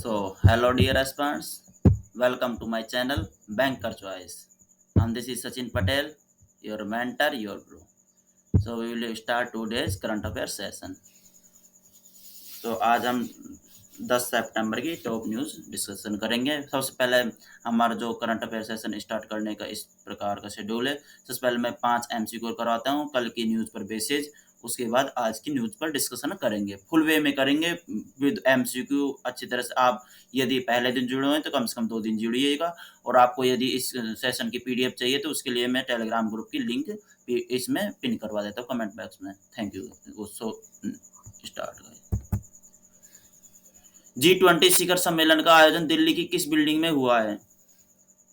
Hello dear aspirants, welcome to my channel Banker Choice. And this is Sachin Patel, your mentor, your bro. So we will start today's current affairs session. तो आज हम 10 सितंबर की top news discussion करेंगे। सबसे पहले हमारा जो current affair session start करने का इस प्रकार का शेड्यूल है। सबसे पहले मैं 5 एमसीक्यू करवाता हूँ कल की न्यूज़ पर बेसिस, उसके बाद आज की न्यूज़ पर डिस्कशन करेंगे, फुल वे में करेंगे विद एमसीक्यू अच्छी तरह से। आप यदि पहले दिन जुड़े हुए हैं तो कम से कम 2 दिन जुड़िएगा, और आपको यदि इस सेशन की पीडीएफ चाहिए तो उसके लिए मैं टेलीग्राम ग्रुप की लिंक इसमें पिन करवा देता हूँ कमेंट बॉक्स में। Thank you. So start G20 शिखर सम्मेलन का आयोजन दिल्ली की किस बिल्डिंग में हुआ है?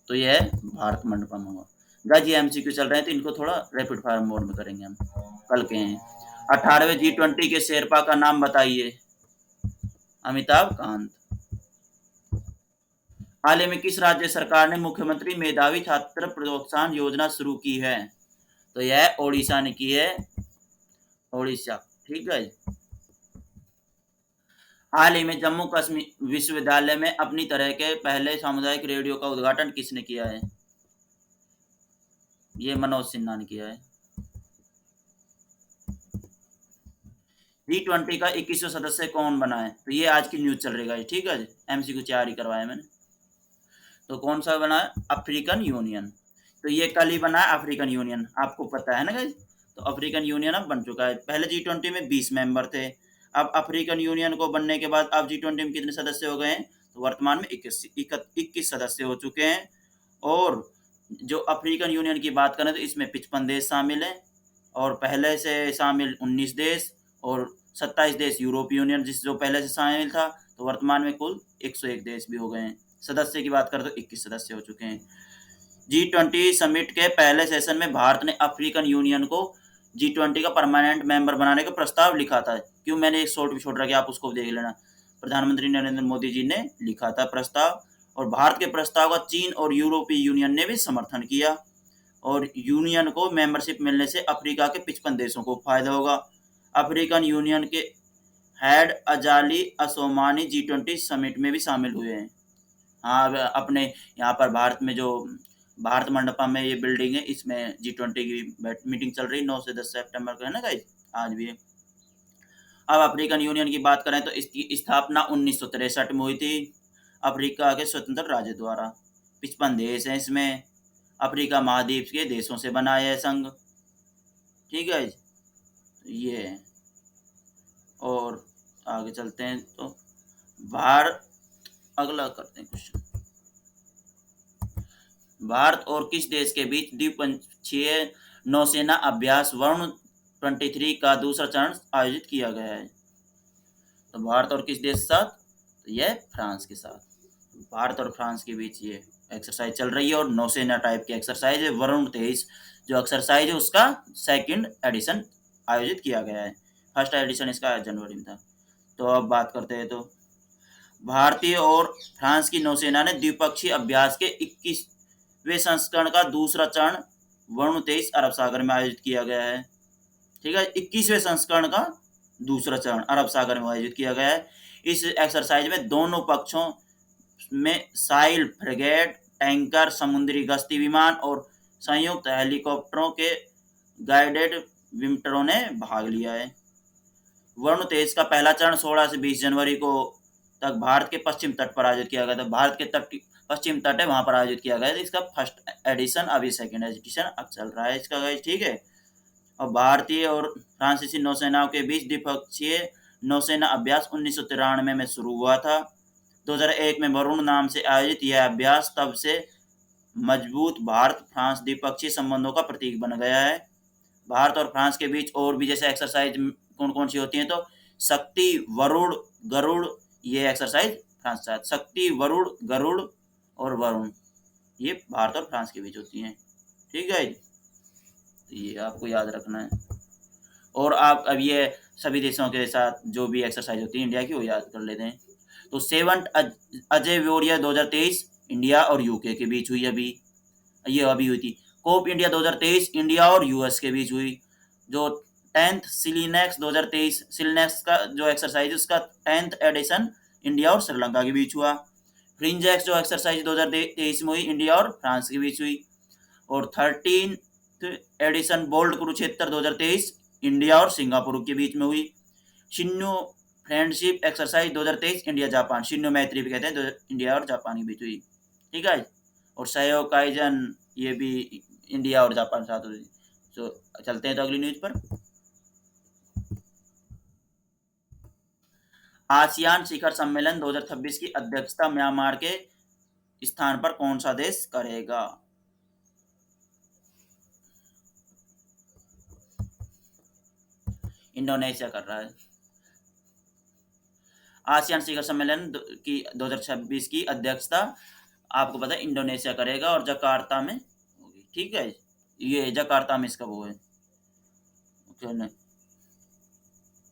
तो यह है भारत मंडपम हुआ। गाइस ये एमसीक्यू चल रहे हैं तो इनको थोड़ा रैपिड फायर मोड में करेंगे हम। कल के हैं 18वें G20 के शेरपा का नाम बताइए। अमिताभ कांत। हाल ही में किस राज्य सरकार ने मुख्यमंत्री मेधावी छात्र प्रोत्साहन योजना शुरू की है? तो यह ओडिशा ने की है, ओडिशा। ठीक है। हाल ही में जम्मू कश्मीर विश्वविद्यालय में अपनी तरह के पहले सामुदायिक रेडियो का उद्घाटन किसने किया है? ये मनोज सिन्हा ने किया है। G20 का 21वां सदस्य कौन बना है? तो ये आज की न्यूज चल रही है। ठीक है, एमसीक्यू 4 ही करवाया मैंने। तो कौन सा बना है? African union. तो ये कल ही बना है अफ्रीकन यूनियन, आपको पता है ना गाइस। तो अफ्रीकन यूनियन अब बन चुका है। पहले G20 में 20 मेंबर थे, अब अफ्रीकन यूनियन को बनने के बाद अब G20 में कितने सदस्य हो गए हैं? तो वर्तमान में 21 सदस्य हो चुके हैं। और जो अफ्रीकन यूनियन की बात करें तो इसमें 55 देश शामिल हैं, और पहले से शामिल 19 देश और 27 देश यूरोपीय यूनियन जिस जो पहले से शामिल था। तो वर्तमान में कुल 101 देश भी हो गए हैं। सदस्य की बात करें तो 21 सदस्य हो चुके हैं। G20 समिट के पहले सेशन में भारत ने अफ्रीकन यूनियन को G20 का परमानेंट मेंबर बनाने का प्रस्ताव लिखा था। क्यों, मैंने एक शॉर्ट भी छोड़ रखा, आप उसको देख लेना। प्रधानमंत्री नरेंद्र मोदी जी ने लिखा था प्रस्ताव, और भारत के प्रस्ताव का चीन और यूरोपीय यूनियन ने भी समर्थन किया। और यूनियन को मेंबरशिप मिलने से अफ्रीका के 55 देशों को फायदा होगा। अफ्रीकन यूनियन के head Azali Assoumani G20 summit में भी शामिल हुए हैं। हाँ, अपने यहाँ पर भारत में जो भारत मंडपम में ये बिल्डिंग है, इसमें G20 की मीटिंग चल रही 9 से 10 सितंबर को है ना गाइस, आज भी है। अब अफ्रीकन यूनियन की बात करें तो इसकी स्थापना 1963 में हुई थी अफ्रीका के स्वतंत्र राज्य द्वारा। 55 देश हैं इसमें। अफ्रीका महाद्वीप के देशों से बना है संघ। ठीक है, ये है। और आगे चलते हैं तो भारत, अगला करते हैं क्वेश्चन। भारत और किस देश के बीच द्विपक्षीय नौसेना अभ्यास वरुण 23 का दूसरा चरण आयोजित किया गया है? तो भारत और किस देश के साथ? तो यह फ्रांस के साथ। भारत और फ्रांस के बीच ये एक्सरसाइज चल रही है, और नौसेना टाइप की एक्सरसाइज है। वरुण 23 जो एक्सरसाइज है उसका सेकंड एडिशन आयोजित किया गया है। फर्स्ट एडिशन इसका जनवरी में था। तो अब बात करते हैं तो भारतीय और फ्रांस की नौसेना ने द्विपक्षीय अभ्यास के 21वें संस्करण का दूसरा चरण वरुण 23 अरब सागर में आयोजित किया गया है। ठीक है, 21वें संस्करण का दूसरा चरण अरब सागर में आयोजित किया गया है। इस एक्सरसाइज में दोनों पक्षों में साइल फ्रिगेट, टैंकर, समुद्री गश्ती विमान और संयुक्त हेलीकॉप्टरों के गाइडेड विमटरों ने भाग लिया है। वरुण 23 का पहला चरण 16 से 20 जनवरी को तक भारत के पश्चिम तट पर आयोजित किया गया था। भारत के तट पश्चिम तट है, वहां पर आयोजित किया गया था। इसका फर्स्ट एडिशन, अभी सेकंड एडिशन अब चल रहा है इसका गाइस। ठीक है, और भारतीय और फ्रांसीसी नौसेनाओं के बीच द्विपक्षीय नौसेना अभ्यास 1993 में शुरू हुआ था। 2001 में वरुण नाम से आयोजित यह अभ्यास तब से मजबूत भारत फ्रांस द्विपक्षीय संबंधों का प्रतीक बन गया है। भारत और फ्रांस के बीच और भी जैसे एक्सरसाइज कौन कौन सी होती हैं, तो शक्ति, वरुण, गरुड़, ये एक्सरसाइज फ्रांस के साथ। शक्ति, वरुण, गरुड़ और वरुण, ये भारत और फ्रांस के बीच होती हैं। ठीक है, ये आपको याद रखना है। और आप अब ये सभी देशों के साथ जो भी एक्सरसाइज होती है इंडिया की, वो याद कर लेते हैं। तो 7th अजय वॉरियर 2023 इंडिया और यूके के बीच हुई, ये अभी हुई थी। कोप इंडिया 2023 इंडिया और यूएस के बीच हुई। जो 10th सिलीनेक्स 2023 सिलनेक्स का जो एक्सरसाइज उसका 10th एडिशन इंडिया और श्रीलंका के बीच हुआ। फ्रिंज एक्स जो एक्सरसाइज 2023 में हुई, इंडिया और फ्रांस के बीच हुई। और 13th edition Bold Kurukshetra 2023 India और सिंगापुर के बीच में हुई। Shinyuu friendship exercise 2023 India Japan, Shinyuu Maitri भी कहते हैं, इंडिया और जापान के बीच हुई। ठीक है। और सहयोग काइजन ये भी इंडिया और जापान साथ हुई। तो चलते हैं तो अगली न्यूज पर। आसियान शिखर सम्मेलन 2026 की अध्यक्षता म्यांमार के स्थान पर कौन सा देश करेगा? इंडोनेशिया कर रहा है। आसियान शिखर सम्मेलन की 2026 की अध्यक्षता आपको पता है इंडोनेशिया करेगा और जकार्ता में होगी। ठीक है, ये जकार्ता में इसका वो है।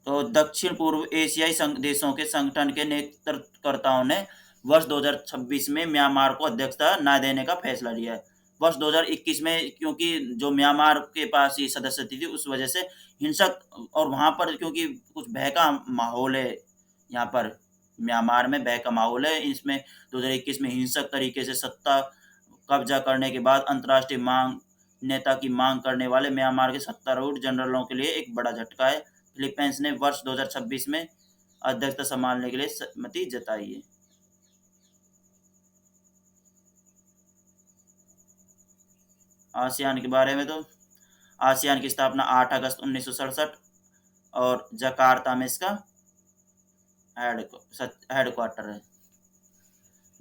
तो दक्षिण पूर्व एशियाई देशों के संगठन के नेतृत्वकर्ताओं ने वर्ष 2026 में म्यांमार को अध्यक्षता न देने का फैसला लिया है। वर्ष 2021 में क्योंकि जो म्यांमार के पास ये सदस्यता थी, उस वजह से हिंसक और वहां पर क्योंकि कुछ भय का माहौल है, यहाँ पर म्यांमार में भय का माहौल है। इसमें 2021 में हिंसक तरीके से सत्ता कब्जा करने के बाद अंतर्राष्ट्रीय नेता की मांग करने वाले म्यांमार के सत्तारूढ़ जनरलों के लिए एक बड़ा झटका है। फिलीपींस ने वर्ष 2026 में अध्यक्षता संभालने के लिए सहमति जताई है। आसियान के बारे में तो आसियान की स्थापना 8 अगस्त 1967 और जकार्ता में इसका हेडक्वार्टर है।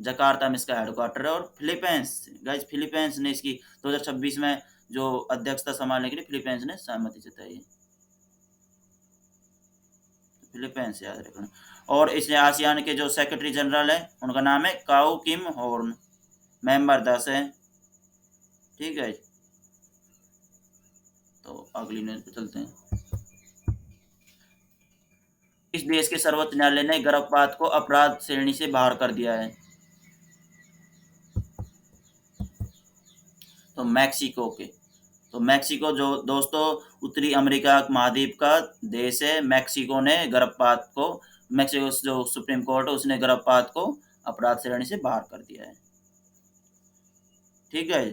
जकार्ता में इसका हेडक्वार्टर है। और फिलीपींस ने इसकी 2026 में जो अध्यक्षता संभालने के लिए फिलीपींस ने सहमति जताई है। फिलीपींस याद रखना। और इसने आसियान के जो सेक्रेटरी जनरल है उनका नाम है काऊ किम हॉर्न, मेंबर 10 है। ठीक है, तो अगली न्यूज पे चलते हैं। इस देश के सर्वोच्च न्यायालय ने गर्भपात को अपराध श्रेणी से बाहर कर दिया है। तो मैक्सिको जो दोस्तों उत्तरी अमेरिका महाद्वीप का देश है। मैक्सिको ने गर्भपात को, मैक्सिको जो सुप्रीम कोर्ट है उसने गर्भपात को अपराध श्रेणी से बाहर कर दिया है। ठीक है।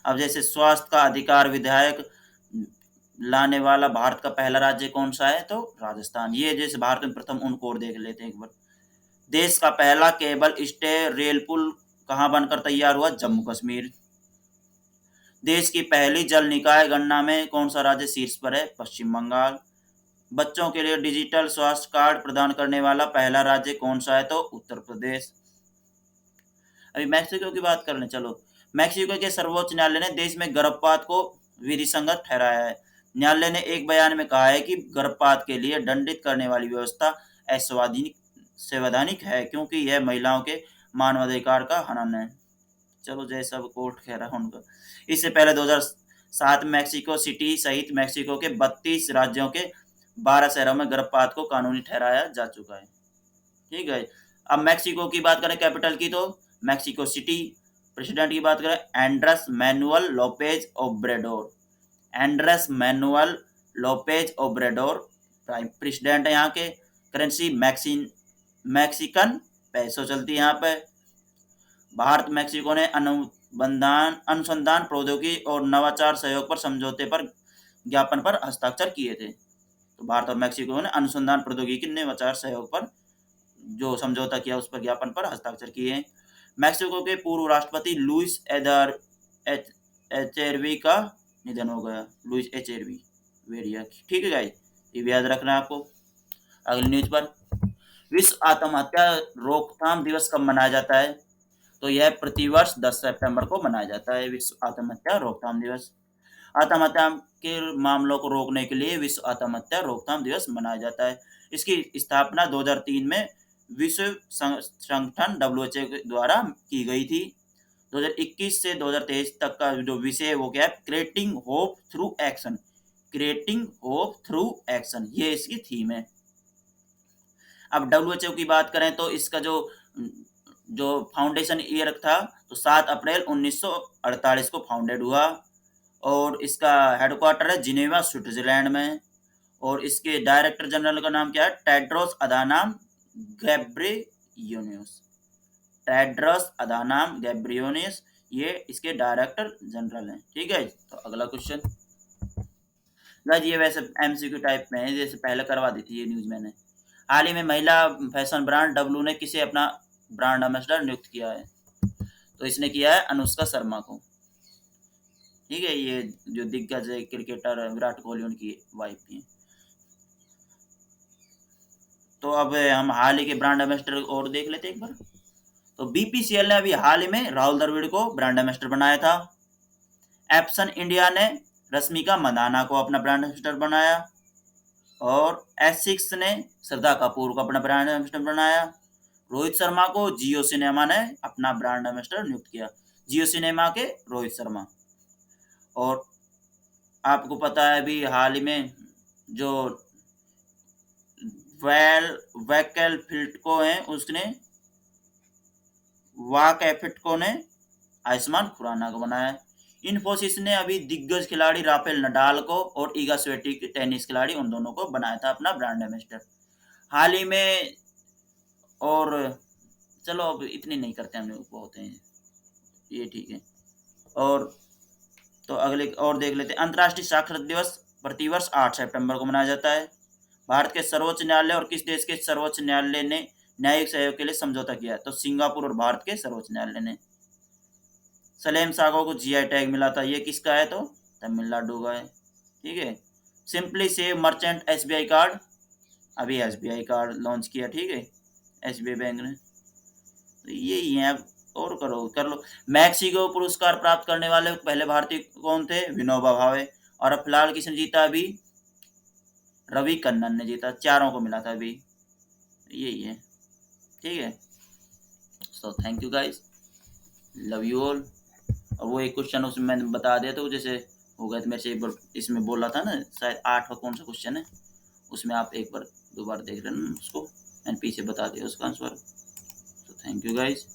अब जैसे स्वास्थ्य का अधिकार विधेयक लाने वाला भारत का पहला राज्य कौन सा है? तो राजस्थान। ये जैसे भारत में प्रथम उनको और देख लेते हैं एक बार। देश का पहला केबल स्टे रेल पुल कहाँ बनकर तैयार हुआ? जम्मू कश्मीर। देश की पहली जल निकाय गणना में कौन सा राज्य शीर्ष पर है? पश्चिम बंगाल। बच्चों के लिए डिजिटल स्वास्थ्य कार्ड प्रदान करने वाला पहला राज्य कौन सा है? तो उत्तर प्रदेश। अभी मैक्सिको की बात कर लें। चलो, मैक्सिको के सर्वोच्च न्यायालय ने देश में गर्भपात को विधिसंगत ठहराया है। न्यायालय ने एक बयान में कहा है कि गर्भपात के लिए दंडित करने वाली व्यवस्था असंवैधानिक है क्योंकि यह महिलाओं के मानवाधिकार का हनन है। चलो, जैसा कोर्ट कह रहा है उनका। इससे पहले 2007 मैक्सिको सिटी सहित मैक्सिको के 32 राज्यों के 12 शहरों में गर्भपात को कानूनी ठहराया जा चुका है। ठीक है। अब मैक्सिको की बात करें कैपिटल की, तो मैक्सिको सिटी। प्रेसिडेंट की बात करें Andres Manuel Lopez Obrador. Andres Manuel Lopez Obrador prime president है यहाँ के। करेंसी मैक्सिकन पैसो चलती है यहाँ पे। भारत मैक्सिको ने अनुसंधान प्रौद्योगिकी और नवाचार सहयोग पर समझौते पर ज्ञापन पर हस्ताक्षर किए थे। तो भारत और मैक्सिको ने अनुसंधान प्रौद्योगिकी नवाचार सहयोग पर जो समझौता किया उस पर ज्ञापन पर हस्ताक्षर किए। मैक्सिको के पूर्व राष्ट्रपति लुइस एचेरवी का निधन हो गया। लुइस एचेरवेरिया। ठीक है गाइस, ये भी याद रखना है आपको। अगली न्यूज पर। विश्व आत्महत्या रोकथाम दिवस कब मनाया जाता है? तो यह प्रतिवर्ष 10 सितंबर को मनाया जाता है, विश्व आत्महत्या रोकथाम दिवस। आत्महत्या के मामलों को रोकने के लिए विश्व आत्महत्या रोकथाम दिवस मनाया जाता है। इसकी स्थापना 2003 में विश्व संगठन WHO के द्वारा की गई थी। 2021 से 2023 तक का जो विषय है वो क्या है? Creating hope through action. Creating hope through action, ये इसकी थीम है। अब WHO की बात करें तो इसका जो फाउंडेशन ईयर था तो 7 अप्रैल 1948 को फाउंडेड हुआ। और इसका हेडक्वार्टर है जिनेवा स्विट्जरलैंड में। और इसके डायरेक्टर जनरल का नाम क्या है? टेड्रोस अधानम गैब्रियोनियस। टेड्रस अदानम गैब्रियोनियस ये इसके डायरेक्टर जनरल हैं। ठीक है, तो अगला क्वेश्चन गाइस, ये वैसे एमसीक्यू टाइप में है, जैसे पहले करवा दी थी ये न्यूज मैंने। हाल ही में महिला फैशन ब्रांड डब्लू ने किसे अपना ब्रांड एम्बेसडर नियुक्त किया है? तो इसने किया है अनुष्का शर्मा को। ठीक है, ये जो दिग्गज क्रिकेटर विराट कोहली उनकी वाइफ थी। तो अब हम हाल ही के ब्रांड एम्बेसडर और देख लेते हैं एक बार। तो बीपीसीएल ने अभी हाल ही में राहुल द्रविड़ को ब्रांड एम्बेसडर बनाया था। एप्सन इंडिया ने रश्मिका मंदाना को अपना ब्रांड एम्बेसडर बनाया। और एसिक्स ने श्रद्धा कपूर को अपना ब्रांड एम्बेसडर बनाया। रोहित शर्मा को जियो सिनेमा ने अपना ब्रांड एम्बेसडर नियुक्त किया। जियो सिनेमा के रोहित शर्मा। और आपको पता है अभी हाल ही में जो वैकल फिल्टको है उसने वाकैफिटको ने आयुष्मान खुराना को बनाया। इन्फोसिस ने अभी दिग्गज खिलाड़ी राफेल नडाल को और ईगा स्वियाटेक टेनिस खिलाड़ी उन दोनों को बनाया था अपना ब्रांड एम्बेसडर हाल ही में। और चलो अब इतनी नहीं करते हम लोग, बहुत हैं ये, ठीक है। और तो अगले और देख लेते हैं। अंतर्राष्ट्रीय साक्षरता दिवस प्रतिवर्ष 8 सितंबर को मनाया जाता है। भारत के सर्वोच्च न्यायालय और किस देश के सर्वोच्च न्यायालय ने न्यायिक सहयोग के लिए समझौता किया? तो सिंगापुर और भारत के सर्वोच्च न्यायालय ने। सलेम सागो को जीआई टैग मिला था, ये किसका है? तो तमिलनाडु का है। ठीक है। Simply save merchant SBI card, अभी एसबीआई कार्ड लॉन्च किया। ठीक है, एसबीआई बैंक ने। तो यही है, अब और करो कर लो। मैक्सिको पुरस्कार प्राप्त करने वाले पहले भारतीय कौन थे? विनोबा भावे। और अब फिलहाल किसने जीता? अभी रवि कन्नन ने जीता, चारों को मिला था अभी। यही है। ठीक है, so thank you guys, love you all. और वो एक क्वेश्चन उसमें मैंने बता दिया, तो जैसे हो गया तो मेरे से एक बार इसमें बोला था ना, शायद 8 का कौन सा क्वेश्चन है, उसमें आप एक बार दोबारा देख लेना उसको, मैंने पीछे बता दिया उसका आंसर। तो थैंक यू गाइस।